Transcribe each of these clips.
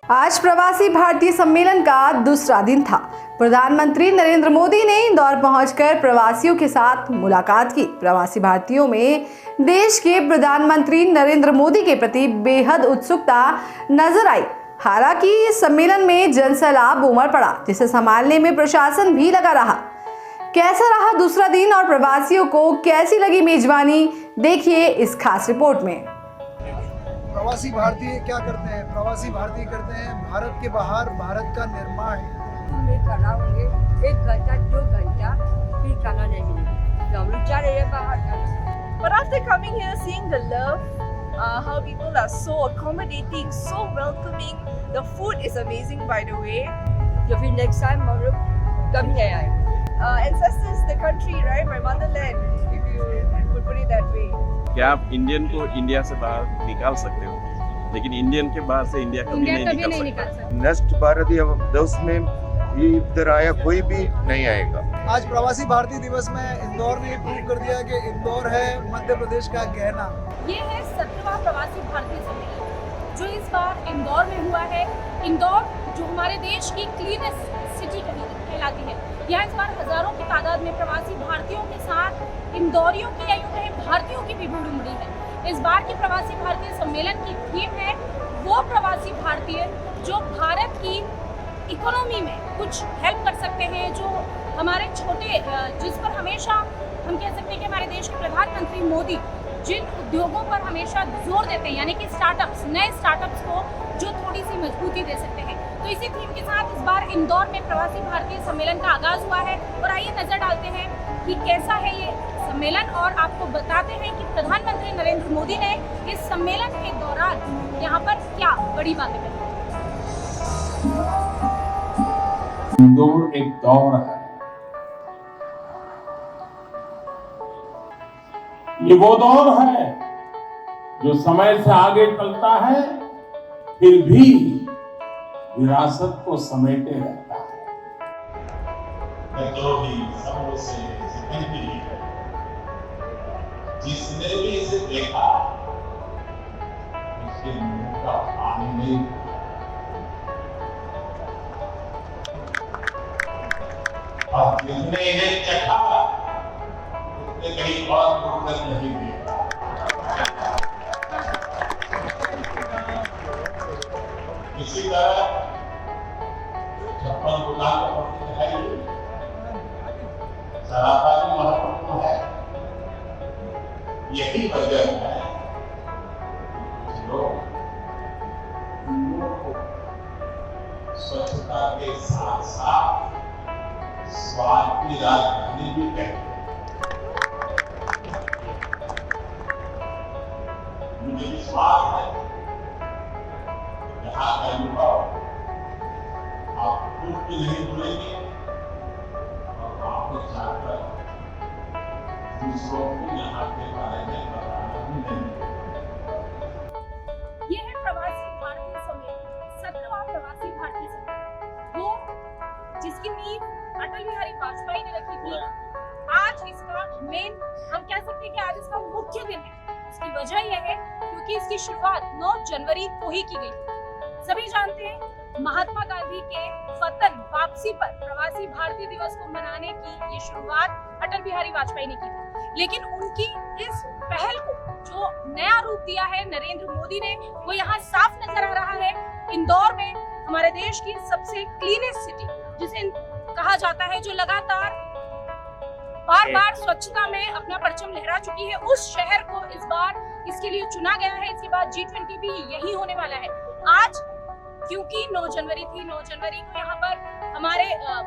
आज प्रवासी भारतीय सम्मेलन का दूसरा दिन था। प्रधानमंत्री नरेंद्र मोदी ने इंदौर पहुंचकर प्रवासियों के साथ मुलाकात की। प्रवासी भारतीयों में देश के प्रधानमंत्री नरेंद्र मोदी के प्रति बेहद उत्सुकता नजर आई। हालांकि इस सम्मेलन में जनसैलाब उमड़ पड़ा, जिसे संभालने में प्रशासन भी लगा रहा। कैसा रहा दूसरा दिन और प्रवासियों को कैसी लगी मेजबानी, देखिए इस खास रिपोर्ट में। प्रवासी भारतीय क्या करते हैं? प्रवासी भारतीय करते हैं भारत के बाहर भारत का निर्माण। में खड़ा होंगे 1 घंटा 2 घंटा, फिर खाना नहीं मिलेगा तो हम लोग जा रहे हैं बाहर। But after coming here, seeing the love, how people are so accommodating, so welcoming, the food is amazing by the way. तो फिर नेक्स्ट टाइम हम लोग कभी नहीं आएंगे। Ancestors, the country, right? My motherland, if you would put it that way. क्या आप Indian को इंडिया से बाहर निकाल सकते हो, लेकिन इंडियन के बाहर से इंडिया कभी नहीं निकाल सकते। नेक्स्ट भारतीय देश में ये इधर आया कोई भी नहीं आएगा। आज प्रवासी भारतीय दिवस में इंदौर ने प्रूव कर दिया कि इंदौर है मध्य प्रदेश का गहना। ये है 17वां प्रवासी भारतीय सम्मेलन जो इस बार इंदौर में हुआ है। इंदौर जो हमारे देश की क्लीनेस्ट सिटी कहलाती है, यहाँ इस बार हजारों की तादाद में प्रवासी भारतीयों के साथ इंदौरियों की या यूं कहें भारतीयों की भी भीड़ उमड़ी है। इस बार की प्रवासी भारतीय सम्मेलन की थीम है वो प्रवासी भारतीय जो भारत की इकोनॉमी में कुछ हेल्प कर सकते हैं, जो हमारे छोटे जिस पर हमेशा हम कह सकते हैं कि हमारे देश के प्रधानमंत्री मोदी जिन उद्योगों पर हमेशा जोर देते हैं, यानी कि स्टार्टअप्स, नए स्टार्टअप्स को जो थोड़ी सी मजबूती दे सकते हैं। तो इसी थीम के साथ इस बार इंदौर में प्रवासी भारतीय सम्मेलन का आगाज हुआ है और आइए नजर डालते हैं कि कैसा है ये सम्मेलन और आपको बताते हैं कि प्रधानमंत्री नरेंद्र मोदी ने इस सम्मेलन के दौरान यहाँ पर क्या बड़ी बातें कही। इंदौर एक दौर है, ये वो दौर है जो समय से आगे चलता है फिर भी विरासत को समेटे रहता है। जो भी सबों से है, जिसने भी इसे देखा उसके मुंह का पानी नहीं। और जिसने इन्हें चखा उसने कहीं और फुर्सत नहीं देखा। इसी तरह 56 गुलाम का पक्ष है, सरापा भी महत्वपूर्ण है। यही वजह है लोग स्वच्छता के साथ साथ स्वाद की राजधानी भी कहते हैं। मुझे विश्वास है यहाँ का अनुभव आप खुद भी नहीं भूलेंगे और वापस जाकर दूसरों को यहाँ के बारे में बताना भी नहीं। ये है प्रवासी भारतीय सम्मेलन, 17वां प्रवासी भारतीय सम्मेलन, वो जिसकी नींव अटल बिहारी वाजपेयी ने रखी थी। आज इसका मेन हम कह सकते हैं कि आज इसका मुख्य दिन है। इसकी वजह यह है क्योंकि इसकी शुरुआत 9 जनवरी को ही की गई। सभी जानते हैं महात्मा गांधी के वतन वापसी पर प्रवासी भारतीय दिवस को मनाने की ये शुरुआत अटल बिहारी वाजपेयी ने की थी, लेकिन उनकी इस पहल को जो नया रूप दिया है नरेंद्र मोदी ने, वो यहाँ साफ नजर आ रहा है। इंदौर में हमारे देश की सबसे क्लीनेस्ट सिटी जिसे कहा जाता है, जो लगातार बार स्वच्छता में अपना परचम लहरा चुकी है, उस शहर को इस बार इसके लिए चुना गया है। इसके बाद G20 भी यही होने वाला है। आज क्योंकि 9 जनवरी थी, 9 जनवरी को यहाँ पर हमारे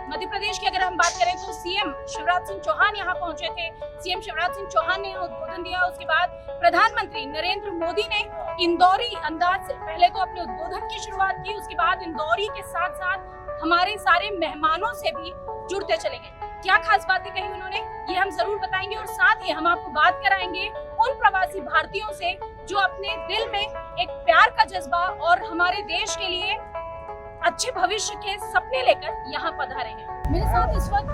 मध्य प्रदेश की अगर हम बात करें तो सीएम शिवराज सिंह चौहान यहाँ पहुंचे थे। सीएम शिवराज सिंह चौहान ने उद्बोधन दिया। उसके बाद प्रधानमंत्री नरेंद्र मोदी ने इंदौरी अंदाज से पहले तो अपने उद्बोधन की शुरुआत की, उसके बाद इंदौरी के साथ साथ हमारे सारे मेहमानों से भी जुड़ते चले गए। क्या खास बातें कही उन्होंने, ये हम जरूर बताएंगे और साथ ही हम आपको बात कराएंगे उन प्रवासी भारतीयों से जो अपने दिल में एक प्यार का जज्बा और हमारे देश के लिए अच्छे भविष्य के सपने लेकर यहाँ पधारे हैं। मेरे साथ इस वक्त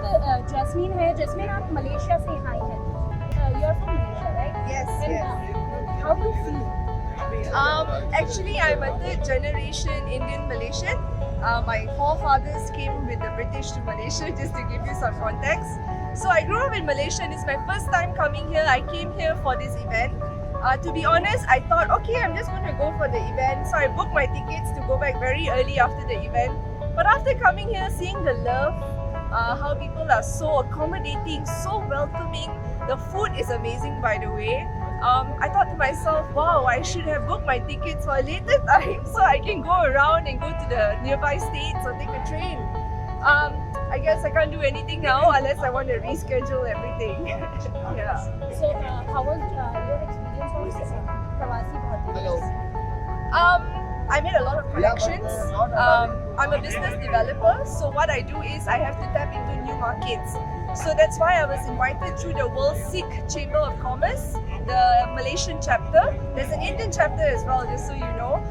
जैस्मीन है। जैस्मीन, आप मलेशिया से यहाँ आई हैं। You are from Malaysia, right? Yes, And, yes. how do you feel Actually, I'm a third generation Indian Malaysian. My forefathers came with the British to Malaysia, just to give you some context. So I grew up in Malaysia and it's my first time coming here. I came here for this event. To be honest, I thought, okay, I'm just going to go for the event. So I booked my tickets to go back very early after the event. But after coming here, seeing the love, how people are so accommodating, so welcoming. The food is amazing, by the way. I thought to myself, wow, I should have booked my tickets for a later time so I can go around and go to the nearby states or take a train. I guess I can't do anything now unless I want to reschedule everything. Yeah. So, how was your experience on Pravasi Bharti? I made a lot of connections. I'm a business developer, so what I do is I have to tap into new markets. So that's why I was invited through the World Sikh Chamber of Commerce, the Malaysian chapter. There's an Indian chapter as well, just so you know.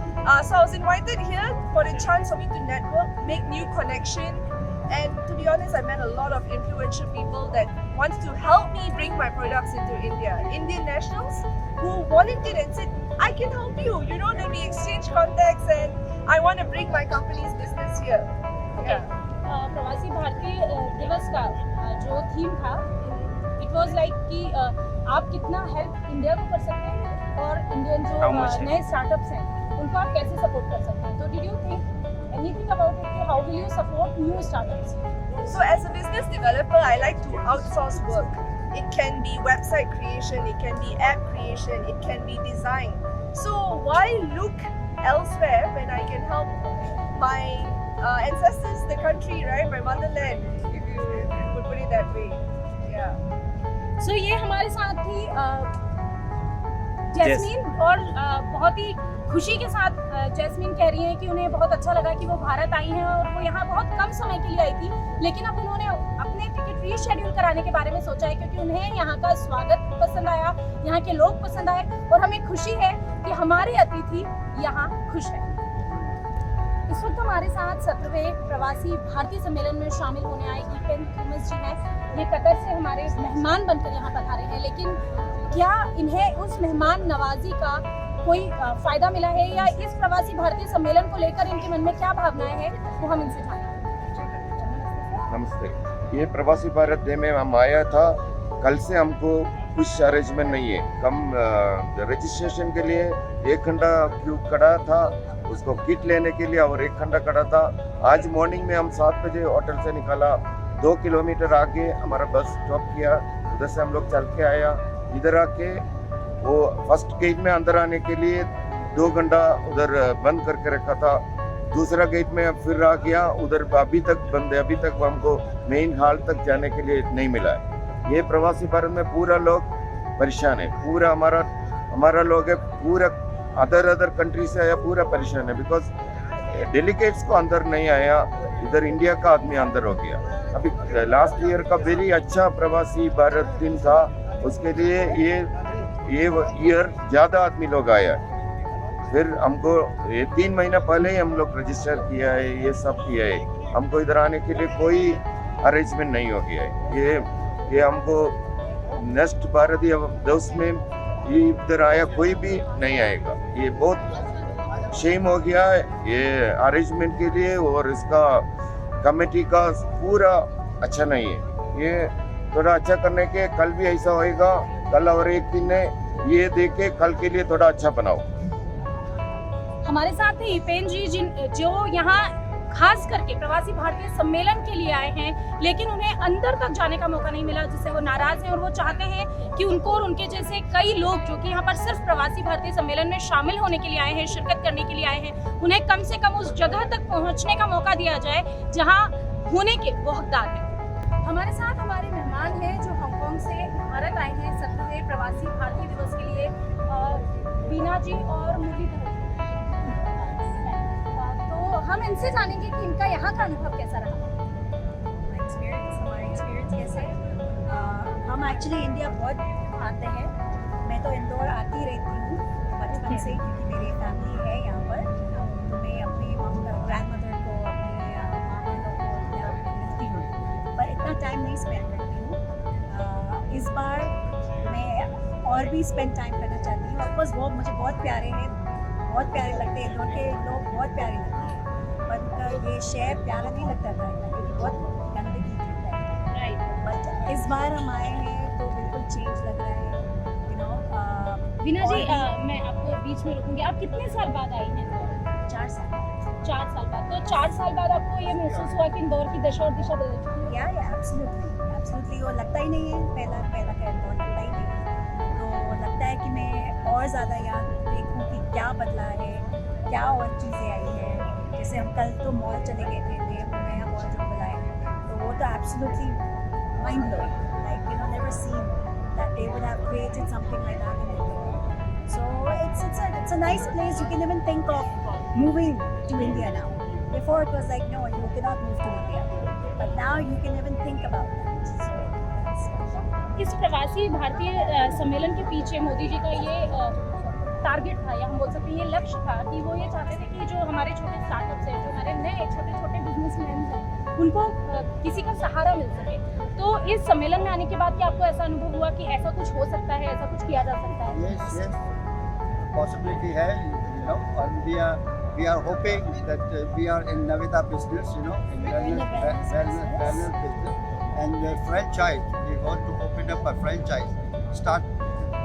So I was invited here for the chance for me to network, make new connection. And to be honest, I met a lot of influential people that want to help me bring my products into India. Indian nationals who volunteered and said, I can help you. You know, then we exchange contacts and I want to bring my company's business here. Yeah. प्रवासी भारतीय दिवस का जो theme था, it was like कि आप कितना help India को कर सकते हैं और इंडियन जो नए स्टार्टअप्स हैं उनको आप कैसे सपोर्ट कर सकते हैं. तो did you think anything about it कि how will you support new startups? So as a business developer, I like to outsource work. It can be website creation, it can be app creation, it can be design. So why look elsewhere when I can help my ancestors, the country, right? My motherland, if you would put it that way. Yeah. So ये हमारे साथ थी jasmine और बहुत ही खुशी के साथ jasmine कह रही हैं कि उन्हें बहुत अच्छा लगा कि वो भारत आई हैं और वो यहाँ बहुत कम समय के लिए आई थी, लेकिन अब उन्होंने अपने टिकट रीशेड्यूल कराने के बारे में सोचा है क्योंकि उन्हें यहाँ का स्वागत पसंद आया, यहाँ के लोग पसंद आए और हमें खुशी है कि हमारे अतिथि यहाँ खुश हैं. इस वक्त हमारे साथ 17वें प्रवासी भारतीय सम्मेलन में शामिल होने आए ईपेन थॉमस जी हैं. ये कतर से हमारे मेहमान बनकर यहाँ पधारे हैं, लेकिन क्या इन्हें उस मेहमान नवाजी का कोई फायदा मिला है या इस प्रवासी भारतीय सम्मेलन को लेकर इनके मन में क्या भावनाएं हैं, वो हम इनसे जानेंगे. नमस्ते. ये प्रवासी भारत डे में हम आया था. कल से हमको कुछ अरेंजमेंट नहीं है. कम रजिस्ट्रेशन के लिए 1 घंटा क्यू खड़ा था, उसको किट लेने के लिए और 1 घंटा खड़ा था. आज मॉर्निंग में हम 7 बजे होटल से निकाला, 2 किलोमीटर आगे हमारा बस स्टॉप किया, उधर से हम लोग चल के आया. इधर आके वो फर्स्ट गेट में अंदर आने के लिए 2 घंटा उधर बंद करके रखा था. दूसरा गेट में फिर आ गया, उधर अभी तक बंद है. अभी तक हमको मेन हॉल तक जाने के लिए नहीं मिला है. ये प्रवासी भारत में पूरा लोग परेशान है. पूरा हमारा लोग है, पूरा अदर कंट्री से आया, पूरा परेशान है. बिकॉज डेलीगेट्स को अंदर नहीं आया, इधर इंडिया का आदमी अंदर हो गया. अभी लास्ट ईयर का वेरी अच्छा प्रवासी भारत दिन था, उसके लिए ये ईयर ज़्यादा आदमी लोग आया. फिर हमको ये 3 महीना पहले ही हम लोग रजिस्टर किया है, ये सब किया है. हमको इधर आने के लिए कोई अरेंजमेंट नहीं हो गया है. ये हमको नेक्स्ट भारत दिवस में ये इधर आया कोई भी नहीं आएगा. ये बहुत शेम हो गया है ये अरेंजमेंट के लिए, और इसका कमेटी का पूरा अच्छा नहीं है. ये थोड़ा अच्छा करने के, कल भी ऐसा होएगा, कल और एक दिन है, ये देखे कल के लिए थोड़ा अच्छा बनाओ. हमारे साथ है ईपेन जी जो यहाँ खास करके प्रवासी भारतीय सम्मेलन के लिए आए हैं, लेकिन उन्हें अंदर तक जाने का मौका नहीं मिला, जिससे वो नाराज हैं और वो चाहते हैं कि उनको और उनके जैसे कई लोग जो कि यहाँ पर सिर्फ प्रवासी भारतीय सम्मेलन में शामिल होने के लिए आए हैं, शिरकत करने के लिए आए हैं, उन्हें कम से कम उस जगह तक पहुँचने का मौका दिया जाए जहाँ होने के वो हकदार हैं. हमारे साथ हमारे मेहमान हैं जो हांगकांग से भारत आए हैं 17वें प्रवासी भारतीय दिवस के लिए, बीना जी और मुरलीधर. तो हम इनसे जानेंगे कि इनका यहाँ का अनुभव कैसा रहा. हमारा एक्सपीरियंस कैसे है, हम एक्चुअली इंडिया बहुत आते हैं. मैं तो इंदौर आती रहती हूँ बचपन से, क्योंकि मेरी फैमिली है यहाँ पर. तो मैं अपनी ग्रैंड मदर को, अपने मामा लोग को यहाँ मिलती हूँ, पर इतना टाइम नहीं स्पेंड करती हूँ. इस बार मैं और भी स्पेंड टाइम करना चाहती हूँ। ऑफकोर्स वो मुझे बहुत प्यारे हैं, बहुत प्यारे लगते हैं, इंदौर के लोग बहुत प्यारे लगते हैं, पर उनका ये शहर प्यारा नहीं लगता था, क्योंकि बहुत गंदगी थी। बट इस बार हम आए हैं तो बिल्कुल चेंज लग रहा है, यू नो। वीना जी, मैं आपको बीच में रोकूंगी। आप कितने साल बाद आई हैं इंदौर? 4 साल। 4 साल बाद। तो 4 साल बाद आपको ये महसूस हुआ कि इंदौर की दशा और दिशा बदल चुकी है? या एब्सोल्युटली वो लगता ही नहीं है, पहला का इंदौर लगता ही नहीं है। तो लगता है कि मैं और ज़्यादा यहाँ देखूँ कि क्या बदला है, क्या और चीज़ें आई हैं। जैसे हम कल तो मॉल चले गए थे, नया मॉल जो बनाए, तो वो तो absolutely mind blowing, like you know, never seen that they would have created something like that in India. So it's a nice place. You can even think of moving to India now. Before it was like, no, you cannot move to India, but now you can even think about that. So that's इस प्रवासी भारतीय सम्मेलन के पीछे मोदी जी का ये target था, या हम बोल सकते हैं ये लक्ष्य था, कि वो ये चाहते थे कि जो हमारे छोटे स्टार्टअप्स हैं, जो हमारे नए छोटे छोटे बिजनेसमैन हैं, उनको किसी का सहारा मिल सके। तो इस सम्मेलन में आने के बाद क्या आपको ऐसा अनुभव हुआ कि ऐसा कुछ हो सकता है, ऐसा कुछ किया जा सकता है? Yes, possibility hai, you know, and we are hoping that we are in Navita business, you know, in wellness business, and franchise. We want to open up a franchise. Start,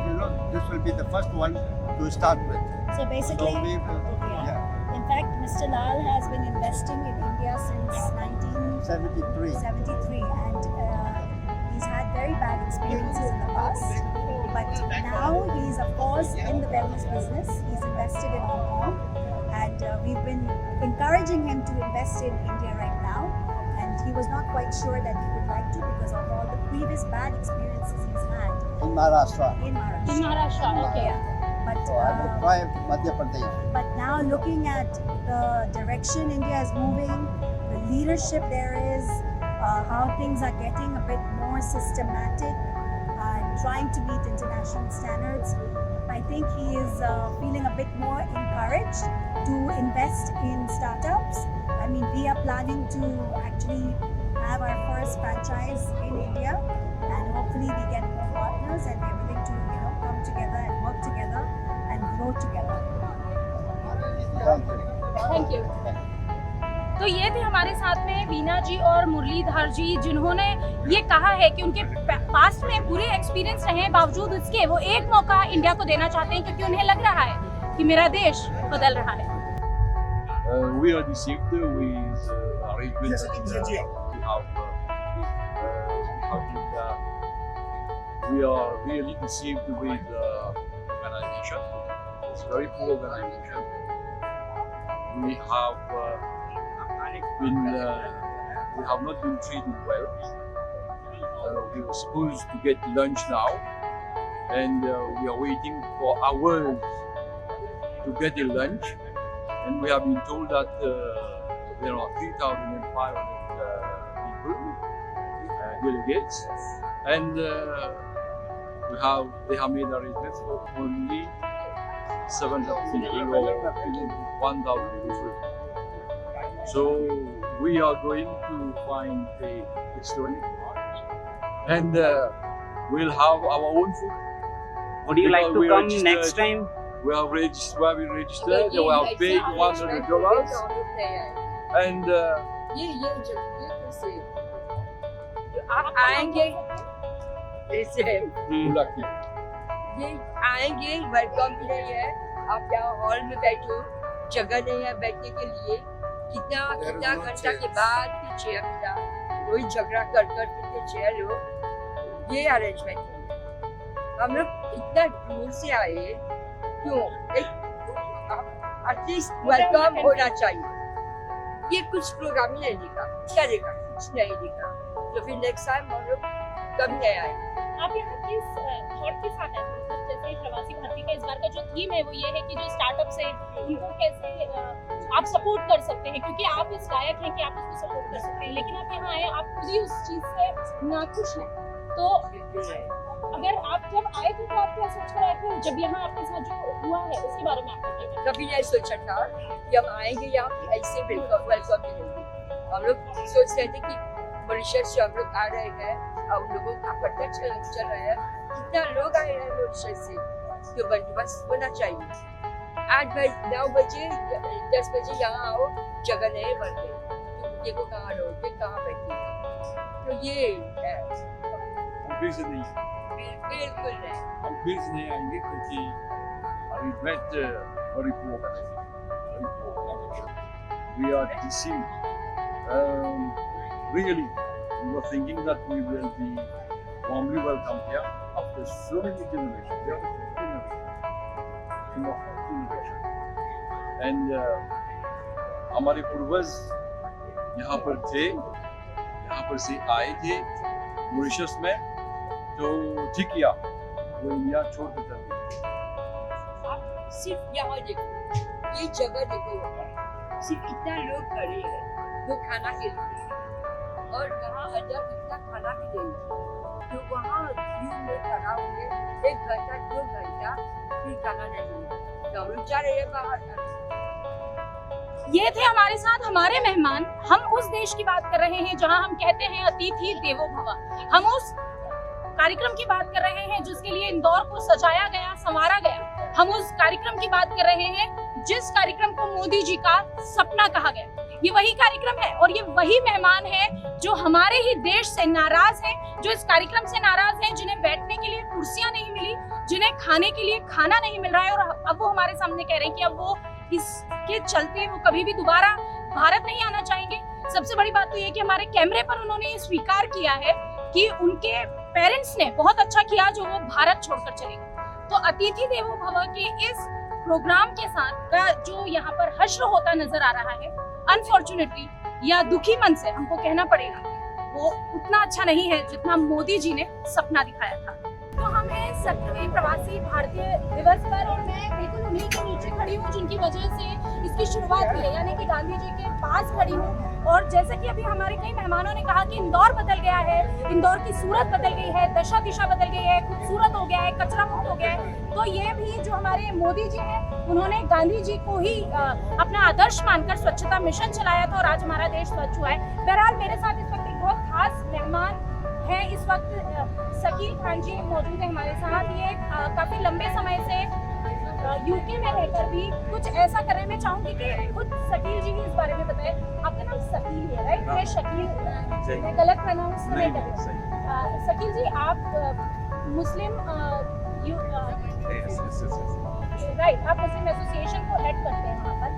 you know, this will be the first one to start with. So basically, So we will, yeah, in fact, Mr. Lal has been investing in India since 1973, 73. and he's had very bad experiences in the past. But now he's of course in the wellness business. He's invested in Hong Kong, and we've been encouraging him to invest in India right now. And he was not quite sure that he would like to because of all the previous bad experiences he's had In Maharashtra. in Maharashtra. In Maharashtra, okay. Yeah. But So I will try Madhya Pradesh. but now looking at the direction India is moving, the leadership there is, how things are getting a bit more systematic and trying to meet international standards, I think he is feeling a bit more encouraged to invest in startups. I mean, we are planning to actually have our first franchise in India, and hopefully we get more partners and we're willing to, you know, come together and work together and grow together. Thank you. Thank you. तो ये थे हमारे साथ में वीना जी और मुरलीधर जी, जिन्होंने ये कहा है कि उनके पास में बुरे एक्सपीरियंस रहे हैं, बावजूद उसके वो एक मौका इंडिया को देना चाहते हैं, क्योंकि उन्हें लग रहा है कि मेरा देश बदल रहा है। We are deceived with arrangements that we we are really deceived with organization. It's very poor organization. We have we have not been treated well. We were supposed to get lunch now, and we are waiting for hours to get a lunch. And we have been told that there are 3,500 people, delegates, and they have made arrangements for only 700 people or 1,000 people. So we are going to find a restaurant, and we'll have our own food. Would you like Because to we come registered- next time? We have registered, we have paid $100, and ये कैसे आप आएंगे ऐसे lucky. ये आएंगे, welcome भी नहीं है, आप यहाँ हॉल में बैठो, जगह नहीं है बैठने के लिए, कितना घंटा के बाद भी चेयर मिला, वही झगड़ा कर कितने चेयर लो, ये अरेंजमेंट है। हम लोग इतना दूर से आए, क्यों? एटलीस्ट वेलकम होना चाहिए। ये कुछ प्रोग्राम ही नहीं दिखा, क्या देखा? कुछ नहीं दिखा, तो फिर नेक्स्ट टाइम हम लोग कभी नहीं आए। आप यहाँ किस थॉट के साथ हैं? मतलब जैसे प्रवासी भारतीय का इस बार का जो थीम है वो ये है कि जो स्टार्टअप्स हैं उनको कैसे आप सपोर्ट कर सकते हैं, क्योंकि आप इस लायक हैं कि आप उसको सपोर्ट कर सकते हैं, लेकिन आप यहाँ आए, आप खुद ही उस चीज से नाखुश हैं। तो अगर आप जब आए थे तो आप क्या सोच कर आए थे, जब यहाँ आपके साथ जो हुआ है उसके बारे में आपको क्या कहना है? कभी नहीं सोचा था कि हम आएंगे यहाँ पे ऐसे वेलकम मिलेंगे। हम लोग सोच रहे थे कि मॉरिशस से हम लोग आ रहे हैं और उन लोगों का पता चल रहा है कितना लोग आए हैं मॉरिशस से, तो बंदोबस्त होना चाहिए। 8 बजे 9 बजे 10 बजे यहाँ आओ, जगह नहीं बनते, तो देखो कहाँ रहोगे, कहाँ बैठेंगे। तो ये है, हम फिर से नहीं बिल्कुल नहीं। हम फिर से नहीं आएंगे क्योंकि अभी wait very poor very poor. We are deceived. Really, we were thinking that we will be warmly welcomed here after so many generations. There are 15 generations. And हमारे पूर्वज यहाँ पर थे, यहाँ पर से आए थे मॉरिशस में, तो ठीक किया, वो इंडिया छोड़ के चल गए। आप सिर्फ यहाँ देखो, ये जगह देखो, सिर्फ कितना लोग खड़े हैं वो खाना के लिए, और वहाँ अंदर कितना खाना के लिए, तो वहाँ क्यू में खड़ा हुए 1 घंटा 2 घंटा फिर खाना नहीं मिला, तो हम लोग जा रहे हैं बाहर। ये थे हमारे साथ हमारे मेहमान। हम उस देश की बात कर रहे हैं जहां हम कहते हैं अतिथि देवो भव। हम उस कार्यक्रम की बात कर रहे हैं जिसके लिए इंदौर को सजाया गया, संवारा गया। हम उस कार्यक्रम की बात कर रहे हैं जिस कार्यक्रम को मोदी जी का सपना कहा गया। ये वही कार्यक्रम है और ये वही मेहमान है जो हमारे ही देश से नाराज हैं, जो इस कार्यक्रम से नाराज हैं, जिन्हें बैठने के लिए कुर्सियां नहीं मिली, जिन्हें खाने के लिए खाना नहीं मिल रहा है, और अब वो हमारे सामने कह रहे हैं कि अब वो इसके चलते वो कभी भी दोबारा भारत नहीं आना चाहेंगे। सबसे बड़ी बात तो ये कि हमारे कैमरे पर उन्होंने ये स्वीकार किया है कि उनके पेरेंट्स ने बहुत अच्छा किया जो वो भारत छोड़कर चले गए। तो अतिथि देवो भव के इस प्रोग्राम के साथ का जो यहाँ पर हश्र होता नजर आ रहा है, अनफॉर्चुनेटली या दुखी मन से हमको कहना पड़ेगा, वो उतना अच्छा नहीं है जितना मोदी जी ने सपना दिखाया था। तो हम हैं 17वें प्रवासी भारतीय दिवस पर और मैं बिल्कुल उन्हीं के नीचे खड़ी हूँ जिनकी वजह से इसकी शुरुआत हुई है, यानी कि गांधी जी के पास खड़ी हूँ। और जैसा कि अभी हमारे कई मेहमानों ने कहा कि इंदौर बदल गया है, इंदौर की सूरत बदल गई है, दशा दिशा बदल गई है, खूबसूरत हो गया है, कचरा मुक्त हो गया है। तो ये भी जो हमारे मोदी जी हैं, उन्होंने गांधी जी को ही अपना आदर्श मानकर स्वच्छता मिशन चलाया था और आज हमारा देश स्वच्छ हुआ है। बहरहाल मेरे साथ इस वक्त एक बहुत खास मेहमान है, इस वक्त शकील खान जी मौजूद है हमारे साथ। ये काफी लंबे समय से यूके में रहकर भी कुछ ऐसा कर रहे हैं। मैं चाहूंगी कि खुद शकील जी ही इस बारे में बताएं। आपका नाम शकील है, राइट? मैं शकील, मैं गलत प्रोनाउंस नहीं कर रही। शकील जी, आप मुस्लिम राइट, आप मुस्लिम एसोसिएशन को हेड करते हैं वहाँ पर,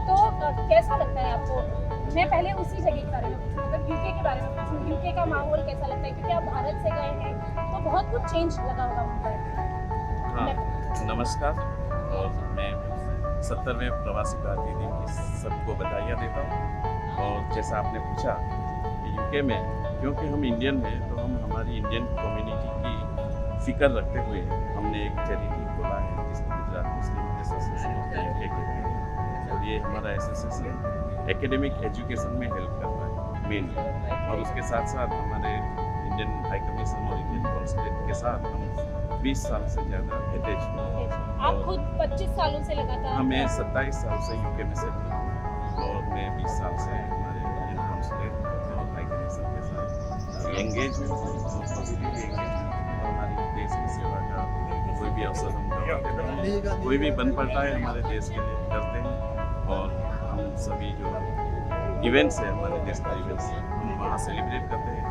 तो कैसा लगता है आपको? मैं पहले उसी जगह के बारे में पूछूँ, मतलब यूके के बारे में पूछूँ, यूके का माहौल कैसा लगता है? क्योंकि आप भारत से गए हैं तो बहुत कुछ चेंज लगा होगा वहाँ पर। हाँ, नमस्कार, और मैं 70वें प्रवासी भारतीय दिन की सबको बधाइयाँ देता हूँ। और जैसा आपने पूछा कि यूके में, क्योंकि हम इंडियन हैं तो हम हमारी इंडियन कम्युनिटी की फिक्र रखते हुए हमने एक चैरिटी खोला है जिसको गुजरात मुस्लिम एसोसिएशन ऑफ द यूके कहते हैं। और ये हमारा एसोसिएशन एकेडमिक एजुकेशन में हेल्प करता है मेनली, और उसके साथ साथ हमारे इंडियन हाई कमीशन और इंडियन कॉन्सुलेट के साथ हम 20 साल से ज़्यादा अटैच हैं। आप खुद 25 सालों से लगातार? मैं 27 साल से यूके में सेटल हूँ और मैं 20 साल से हमारे इंडियन कॉन्सुलेट और हाई कमीशन के साथ एंगेज हूँ और पॉजिटिवली एंगेज हूँ। हमारे देश की सेवा का कोई भी अवसर हम करते हैं, कोई भी बन पड़ता है हमारे देश के लिए करते हैं। और हम सभी जो इवेंट्स हैं, हमारे देश का इवेंट्स, हम वहाँ सेलिब्रेट करते हैं।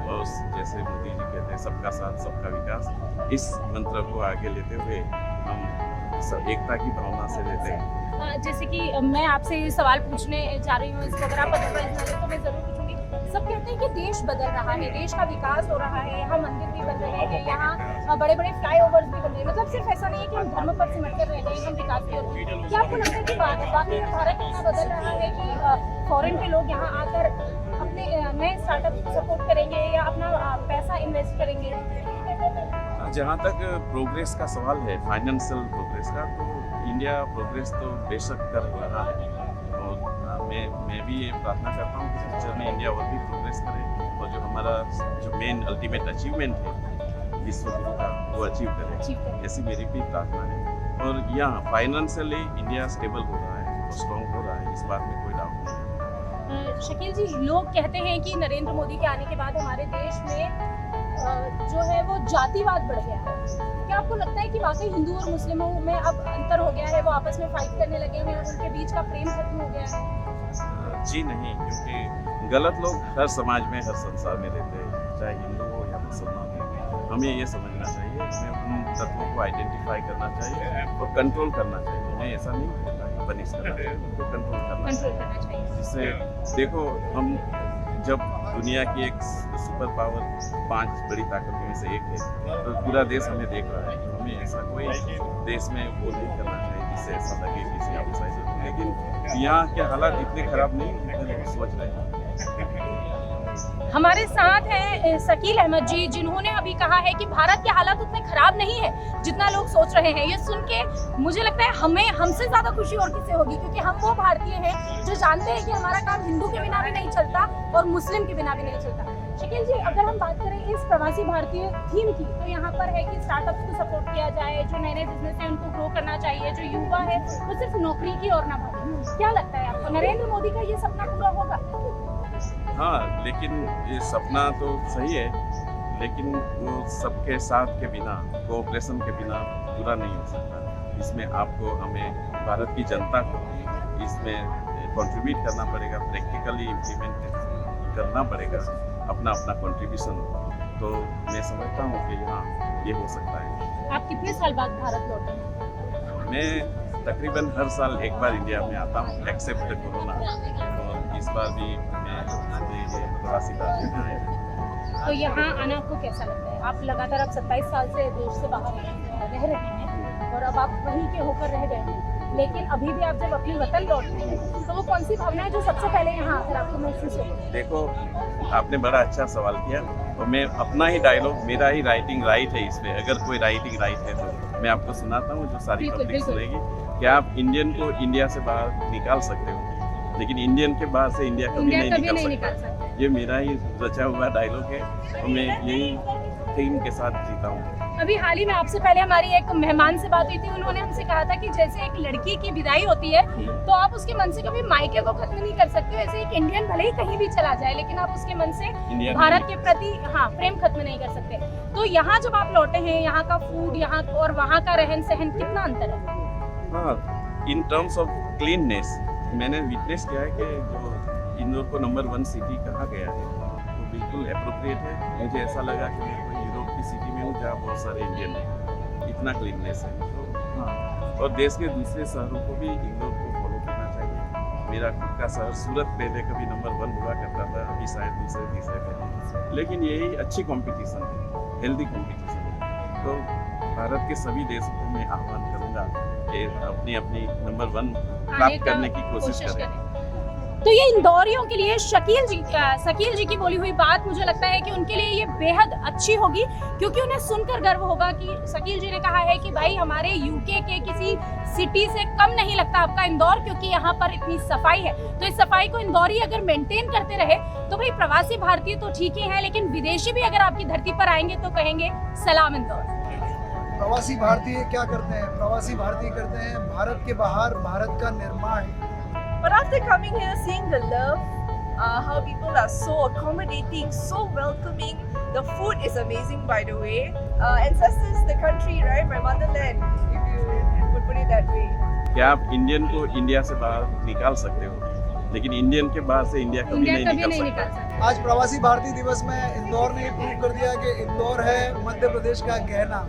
और जैसे मोदी जी कहते हैं सबका साथ सबका विकास, इस मंत्र को आगे लेते हुए हम सब एकता की भावना से रहते हैं। जैसे कि मैं आपसे ये सवाल पूछने जा रही हूँ, इसको अगर आप तो मैं ज़रूर पूछूंगी। सब कहते हैं कि देश बदल रहा है, देश का विकास हो रहा है, यहाँ मंदिर भी बन रहे हैं, यहाँ बड़े बड़े फ्लाईओवर्स भी बन रहे हैं। मतलब सिर्फ ऐसा नहीं है कि हम धर्म पर सिमट कर रह गए, हम विकास की ओर। क्या आपको लगता है कि वाकई में भारत इतना बदल रहा है कि फॉरेन के लोग यहाँ आकर अपने नए स्टार्टअप सपोर्ट करेंगे या अपना पैसा इन्वेस्ट करेंगे? जहाँ तक प्रोग्रेस का सवाल है, फाइनेंशियल प्रोग्रेस का, तो इंडिया प्रोग्रेस तो बेशक कर रहा है। और मैं भी ये प्रार्थना करता हूँ कि फ्यूचर में इंडिया और भी प्रोग्रेस करे और जो हमारा जो मेन अल्टीमेट अचीवमेंट है विश्व गुरु का, वो अचीव करे, ऐसी मेरी भी प्रार्थना है। और यहाँ फाइनेंशियली इंडिया स्टेबल हो रहा है और स्ट्रॉन्ग हो रहा है, इस बात में कोई डाउट नहीं है। शकील जी, लोग कहते हैं कि नरेंद्र मोदी के आने के बाद हमारे देश में जो है वो जातिवाद बढ़ गया है। क्या आपको लगता है कि वाकई हिंदू और मुस्लिमों में अब अंतर हो गया है, वो आपस में फाइट करने लगे हैं, उनके बीच का प्रेम खत्म हो गया है? जी नहीं, क्योंकि गलत लोग हर समाज में, हर संसार में रहते हैं, चाहे हिंदू हो या मुसलमान हो। हमें ये समझना चाहिए, हमें उन तत्वों को आइडेंटिफाई करना चाहिए और कंट्रोल करना चाहिए। उन्हें ऐसा नहीं करना है, पनिश करना चाहिए, उनको कंट्रोल करना चाहिए। जिससे देखो, हम जब दुनिया की एक सुपर पावर 5 बड़ी ताकतों में से एक है, तो पूरा देश हमें देख रहा है। तो हमें ऐसा कोई देश में वो नहीं करना चाहिए जिससे ऐसा लगे किसी आउटसाइडर को। लेकिन यहाँ के हालात इतने खराब नहीं जितने लोग सोच रहे हैं। हमारे साथ हैं शकील अहमद जी, जिन्होंने अभी कहा है कि भारत के हालात उतने खराब नहीं है जितना लोग सोच रहे हैं। ये सुन के मुझे लगता है हमसे ज्यादा खुशी और किसे होगी, क्योंकि हम वो भारतीय हैं जो जानते हैं कि हमारा काम हिंदू के बिना भी नहीं चलता और मुस्लिम के बिना भी नहीं चलता। शकील जी, अगर हम बात करें इस प्रवासी भारतीय थीम की, तो यहाँ पर है कि स्टार्टअप्स को सपोर्ट किया जाए, जो नए नए बिजनेस है उनको ग्रो करना चाहिए, जो युवा है वो सिर्फ नौकरी की ओर ना भागे। क्या लगता है आपको, नरेंद्र मोदी का ये सपना पूरा होगा? हाँ, लेकिन ये सपना तो सही है, लेकिन वो सबके साथ के बिना, कोऑपरेशन के बिना पूरा नहीं हो सकता। इसमें आपको, हमें, भारत की जनता को इसमें कंट्रीब्यूट करना पड़ेगा, प्रैक्टिकली इम्प्लीमेंट करना पड़ेगा अपना अपना कंट्रीब्यूशन। तो मैं समझता हूँ कि हाँ, ये हो सकता है। आप कितने साल बाद भारत लौटे हैं? मैं तकरीबन हर साल एक बार इंडिया में आता हूँ, एक्सेप्ट कोरोना, और इस बार भी मैं प्रवासी भारतीय में आया हूँ। तो यहाँ आना आपको कैसा लगता है? आप लगातार 27 साल से देश से बाहर रह रहे हैं और अब आप वहीं के होकर रह गए हैं, लेकिन अभी भी आप जब अपने वतन लौटते हैं तो वो कौन सी भावना है जो सबसे पहले यहाँ आकर आपको महसूस होगी? देखो, आपने बड़ा अच्छा सवाल किया, और मैं अपना ही डायलॉग, मेरा ही राइटिंग राइट है इसमें। अगर कोई राइटिंग राइट है तो मैं आपको सुनाता हूँ, जो सारी पब्लिक सुनेगी। कि आप इंडियन को इंडिया से बाहर निकाल सकते हो, लेकिन इंडियन के बाहर से इंडिया कभी नहीं निकाल सकता। ये मेरा ही रचा हुआ डायलॉग है, और मैं यही थीम के साथ जीता हूँ। अभी हाल ही में आपसे पहले हमारी एक मेहमान से बात हुई थी, उन्होंने हमसे कहा था कि जैसे एक लड़की की विदाई होती है तो आप उसके मन से कभी मायके को खत्म नहीं कर सकते, वैसे एक इंडियन भले ही कहीं भी चला जाए, लेकिन आप उसके मन से भारत के प्रति प्रेम खत्म नहीं कर सकते। तो यहाँ जब आप लौटे हैं, यहाँ का फूड यहाँ और वहाँ का रहन सहन, कितना अंतर है? हाँ, इन टर्म्स ऑफ क्लीननेस मैंने विटनेस किया है कि जो इंदौर को नंबर 1 सिटी कहा गया है, वो बिल्कुल एप्रोप्रिएट है। मुझे ऐसा लगा कि मैं कोई यूरोप की सिटी में हूँ जहाँ बहुत सारे इंडियन हैं, इतना क्लीननेस है। तो हाँ, और देश के दूसरे शहरों को भी इंदौर को फॉलो करना चाहिए। मेरा खुद का शहर सूरत पहले कभी नंबर 1 हुआ करता था, अभी शायद दूसरे तीसरे पे, लेकिन यही अच्छी कंपटीशन है, हेल्दी कंपटीशन है। तो भारत के सभी देशों को मैं आह्वान करूँगा कि अपनी अपनी नंबर 1 प्राप्त करने की कोशिश करें। तो ये इंदौरियों के लिए शकील जी की बोली हुई बात, मुझे लगता है कि उनके लिए ये बेहद अच्छी होगी, क्योंकि उन्हें सुनकर गर्व होगा कि शकील जी ने कहा है कि भाई हमारे यूके के किसी सिटी से कम नहीं लगता आपका इंदौर, क्योंकि यहाँ पर इतनी सफाई है। तो इस सफाई को इंदौरी अगर मेंटेन करते रहे तो भाई प्रवासी भारतीय तो ठीक ही है, लेकिन विदेशी भी अगर आपकी धरती पर आएंगे तो कहेंगे सलाम इंदौर। प्रवासी भारतीय क्या करते हैं? प्रवासी भारतीय करते हैं भारत के बाहर भारत का निर्माण। But after coming here, seeing the love, how people are so accommodating, so welcoming, the food is amazing, by the way. And such is the country, right? My motherland, if you would put it that way. क्या आप Indian को India से बाहर निकाल सकते हो, लेकिन Indian के बाहर से इंडिया कभी नहीं निकाल सकता। आज प्रवासी भारतीय दिवस में इंदौर ने प्रूव कर दिया कि इंदौर है मध्य प्रदेश का गहना।